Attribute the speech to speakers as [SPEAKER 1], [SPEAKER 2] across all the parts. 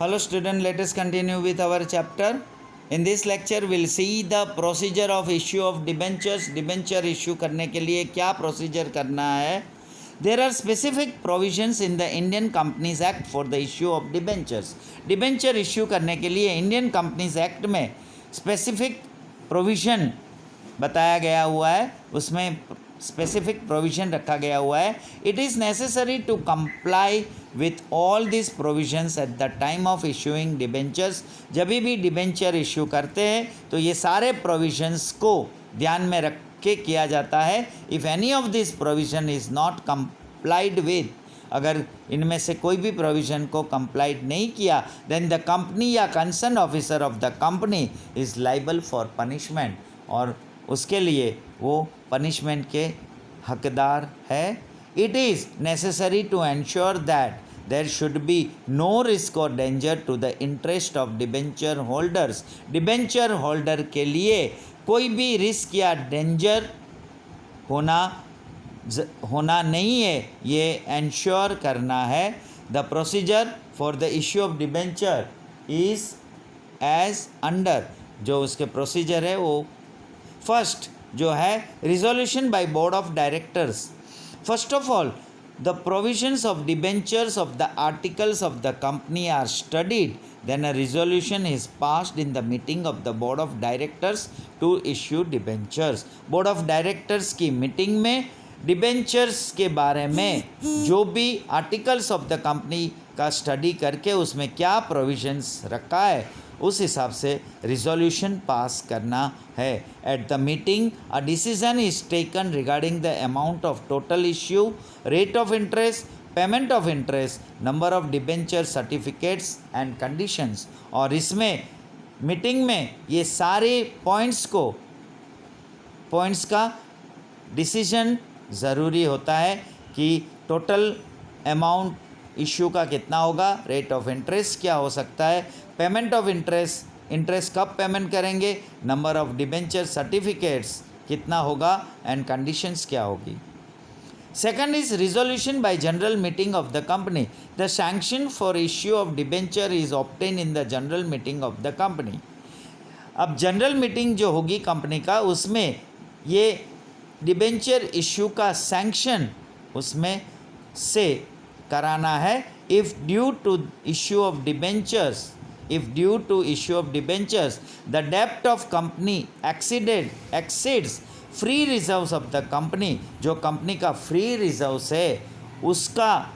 [SPEAKER 1] Hello student, let us continue with our chapter. In this lecture we'll see the procedure of issue of debentures. Debenture issue करने के लिए क्या procedure करना है. There are specific provisions in the Indian Companies Act for the issue of debentures. Debenture issue करने के लिए Indian Companies Act में specific provision बताया गया हुआ है, उसमें स्पेसिफिक प्रोविज़न रखा गया हुआ है. It is necessary to comply with all this provisions at the time of issuing debentures. जब भी डिबेंचर इशू करते हैं तो ये सारे प्रोविजंस को ध्यान में रख के किया जाता है. If any of this provision is not complied with, अगर इनमें से कोई भी प्रोविज़न को कंप्लाइड नहीं किया, then the company or concern officer of the company is liable for punishment, और उसके लिए वो पनिशमेंट के हकदार है. It is necessary to ensure that there should be no risk or danger to the interest of debenture holders. Debenture holder के लिए कोई भी रिस्क या डेंजर होना नहीं है, ये एंश्योर करना है. The procedure for the issue of debenture is as under. जो उसके प्रोसीजर है वो फर्स्ट जो है resolution by board of directors. First of all the provisions of debentures of the articles of the company are studied, then a resolution is passed in the meeting of the board of directors to issue debentures. Board of directors की meeting में debentures के बारे में जो भी articles of the company का study करके उसमें क्या प्रोविजंस रखा है उस हिसाब से रिजोल्यूशन पास करना है. At the meeting a decision is taken regarding the amount of total issue, rate of interest, payment of interest, number of debenture certificates and conditions. और इसमें मीटिंग में ये सारे पॉइंट्स का डिसीजन ज़रूरी होता है कि टोटल अमाउंट इश्यू का कितना होगा, रेट ऑफ इंटरेस्ट क्या हो सकता है, पेमेंट ऑफ इंटरेस्ट कब पेमेंट करेंगे, नंबर ऑफ डिबेंचर सर्टिफिकेट्स कितना होगा एंड कंडीशंस क्या होगी. Second is resolution bye general meeting of the company. The sanction for issue of debenture is obtain in the general meeting of the company. अब general meeting जो होगी company का, उसमें ये डिबेंचर इश्यू का sanction उसमें से कराना है. If due to issue of debentures the डेप्ट of company exceeds free reserves of the company, जो कंपनी का फ्री रिजर्व्स है उसका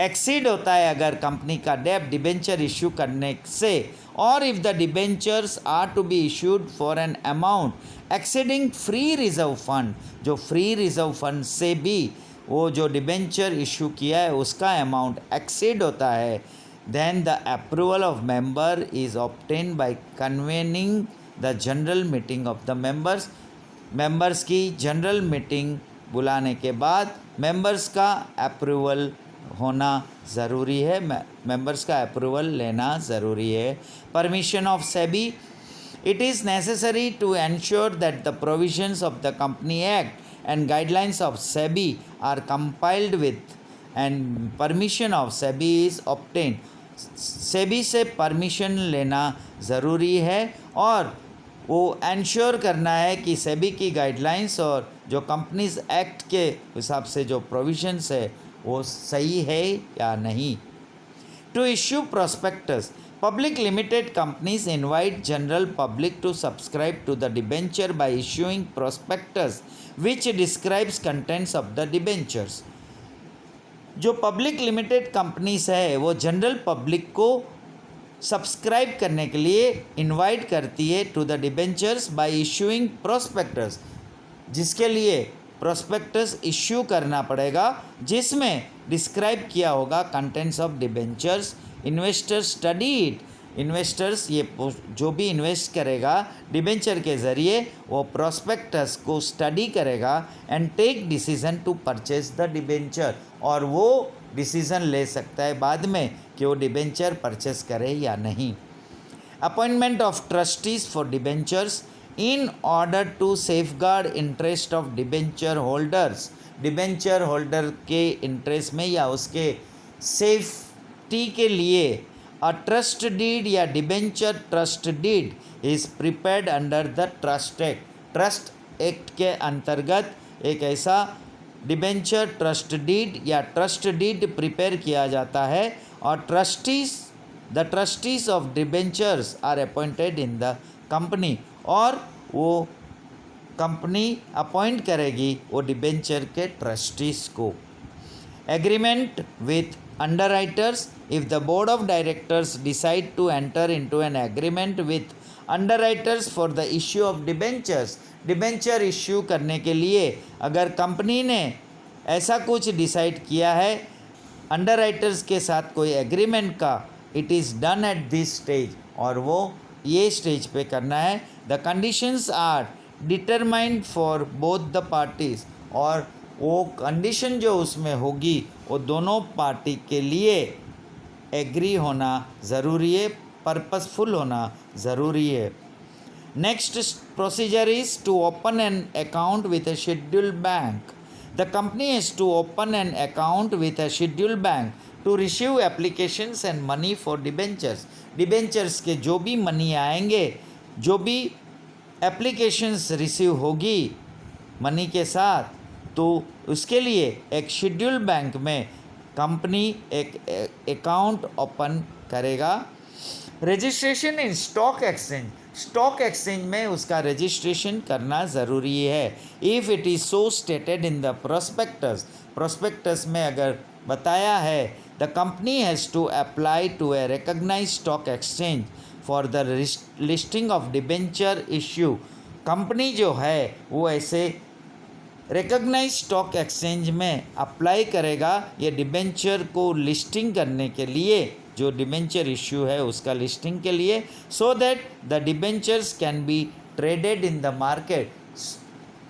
[SPEAKER 1] एक्सीड होता है अगर कंपनी का डेप्ट डिबेंचर इश्यू करने से, और if the debentures are to be issued for an amount exceeding free reserve fund, जो फ्री रिजर्व फंड से भी वो जो डिबेंचर इशू किया है उसका अमाउंट एक्सीड होता है, then the approval of member is obtain by convening the general meeting of the members. Members की जनरल मीटिंग बुलाने के बाद मेंबर्स का अप्रूवल होना ज़रूरी है, मेंबर्स का अप्रूवल लेना ज़रूरी है. Permission of SEBI. It is necessary to ensure that the provisions of the company act and guidelines of SEBI are compiled with and permission of SEBI is obtained. SEBI से permission लेना ज़रूरी है और वो एंश्योर करना है कि SEBI की गाइडलाइंस और जो कंपनीज एक्ट के हिसाब से जो प्रोविजंस है वो सही है या नहीं. To issue prospectus. Public limited companies invite general public to subscribe to the debenture by issuing prospectus which describes contents of the debentures. जो पब्लिक लिमिटेड कंपनीज है वो जनरल पब्लिक को सब्सक्राइब करने के लिए इनवाइट करती है to the debentures by issuing prospectus, जिसके लिए प्रोस्पेक्टस इश्यू करना पड़ेगा जिसमें डिस्क्राइब किया होगा contents of debentures. Investors study it. Investors ये जो भी इन्वेस्ट करेगा डिबेंचर के ज़रिए वो प्रोस्पेक्टस को स्टडी करेगा and take decision to purchase the debenture, और वो डिसीज़न ले सकता है बाद में कि वो डिबेंचर परचेस करे या नहीं. Appointment of trustees for debentures in order to safeguard interest of debenture holders. Debenture holder के इंटरेस्ट में या उसके सेफ ट्रस्टी के लिए अ ट्रस्ट डीड या debenture trust deed is prepared under the trust act. Trust act के अंतर्गत एक ऐसा डिबेंचर ट्रस्ट डीड या ट्रस्ट डीड प्रिपेयर किया जाता है और the trustees of debentures are appointed in the company, और वो कंपनी अपॉइंट करेगी वो डिबेंचर के ट्रस्टीज को। Agreement with underwriters, if the board of directors decide to enter into an agreement with underwriters for the issue of debentures, debenture issue करने के लिए अगर कंपनी ने ऐसा कुछ डिसाइड किया है अंडरराइटर्स के साथ कोई एग्रीमेंट का, it is done at this stage, और वो ये स्टेज पे करना है। The conditions are determined for both the parties, और वो कंडीशन जो उसमें होगी वो दोनों पार्टी के लिए एग्री होना ज़रूरी है, पर्पसफुल होना ज़रूरी है। Next procedure is to open an account with a scheduled bank. The company has to open an account with a scheduled bank to receive applications and money for debentures. Debentures के जो भी money आएंगे, जो भी applications receive होगी money के साथ, तो उसके लिए एक शेड्यूल बैंक में कंपनी एक अकाउंट ओपन करेगा। Registration in stock exchange, stock exchange में उसका रजिस्ट्रेशन करना ज़रूरी है। If it is so stated in the prospectus, prospectus में अगर बताया है, the company has to apply to a recognise stock exchange for the listing of debenture issue. Company जो है वो ऐसे रिकग्नाइज स्टॉक एक्सचेंज में अप्लाई करेगा ये डिबेंचर को लिस्टिंग करने के लिए, जो डिबेंचर इश्यू है उसका लिस्टिंग के लिए, so that the debentures can be traded in the market.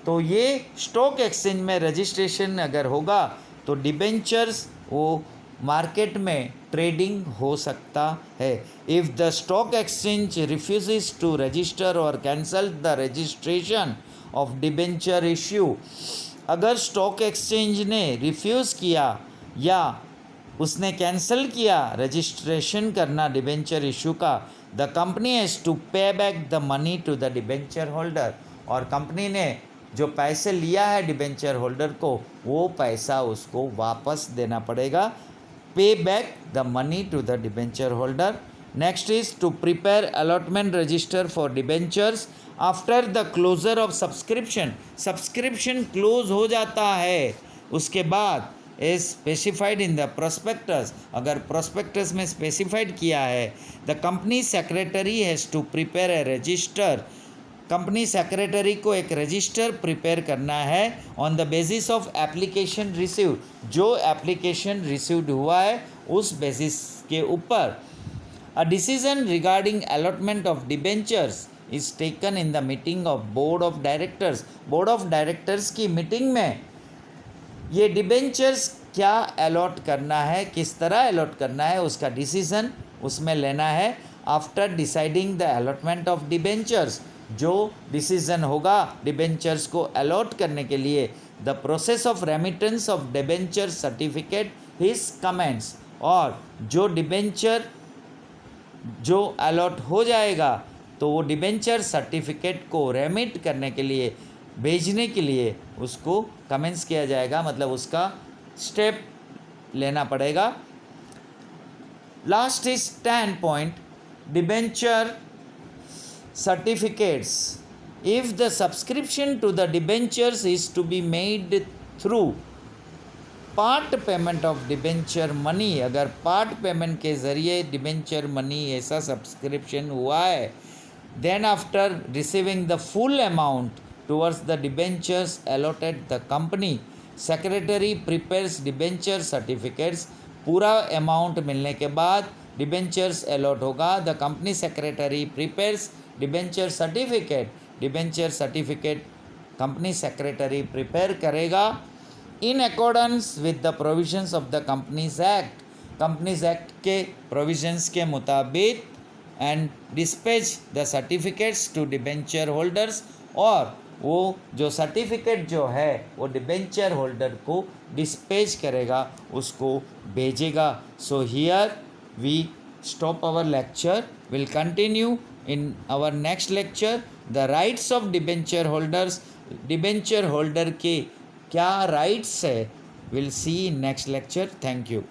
[SPEAKER 1] तो ये स्टॉक एक्सचेंज में रजिस्ट्रेशन अगर होगा तो डिबेंचर्स वो मार्केट में ट्रेडिंग हो सकता है। If the stock exchange refuse to register और cancel the registration of debenture issue, अगर स्टॉक एक्सचेंज ने रिफ्यूज़ किया या उसने कैंसिल किया रजिस्ट्रेशन करना डिबेंचर इशू का, the company has to pay back the money to the debenture holder, और कंपनी ने जो पैसे लिया है डिबेंचर होल्डर को वो पैसा उसको वापस देना पड़ेगा। Pay back the money to the debenture holder. Next is to prepare allotment register for debentures after the closure of subscription. Subscription close हो जाता है उसके बाद is specified in the prospectus, अगर प्रोस्पेक्टस में स्पेसिफाइड किया है, the company secretary has to prepare a register. Company secretary को एक रजिस्टर प्रिपेयर करना है on the basis of application received, जो एप्लीकेशन रिसीव्ड हुआ है उस बेसिस के ऊपर। A decision regarding allotment of debentures is taken in the meeting of board of directors. Board of directors की मीटिंग में ये डिबेंचर्स क्या अलॉट करना है, किस तरह अलॉट करना है, उसका डिसीजन उसमें लेना है। After deciding the allotment of debentures, जो डिसीजन होगा डिबेंचर्स को अलॉट करने के लिए, the process of remittance of debenture certificate his comments, और जो डिबेंचर जो अलॉट हो जाएगा तो वो डिबेंचर सर्टिफिकेट को रेमिट करने के लिए, भेजने के लिए उसको कमेंट्स किया जाएगा, मतलब उसका स्टेप लेना पड़ेगा। Last is 10 point, debenture certificates. If the subscription to the debentures is to be made through part payment of debenture money, अगर part payment के ज़रिए debenture money ऐसा subscription हुआ है, then after receiving the full amount towards the debentures allotted, the company secretary prepares debenture certificates। पूरा amount मिलने के बाद डिबेंचर्स अलॉट होगा, the company secretary prepares debenture certificate. Debenture certificate company secretary prepare करेगा in accordance with the provisions of the Companies Act, Companies Act के provisions के मुताबिक, and dispatch the certificates to debenture holders, और वो जो certificate जो है वो डिबेंचर होल्डर को डिस्पैच करेगा, उसको भेजेगा. So here we stop our lecture. We'll continue in our next lecture the rights of debenture holders. Debenture holder के क्या राइट्स है, will see in next lecture. Thank you.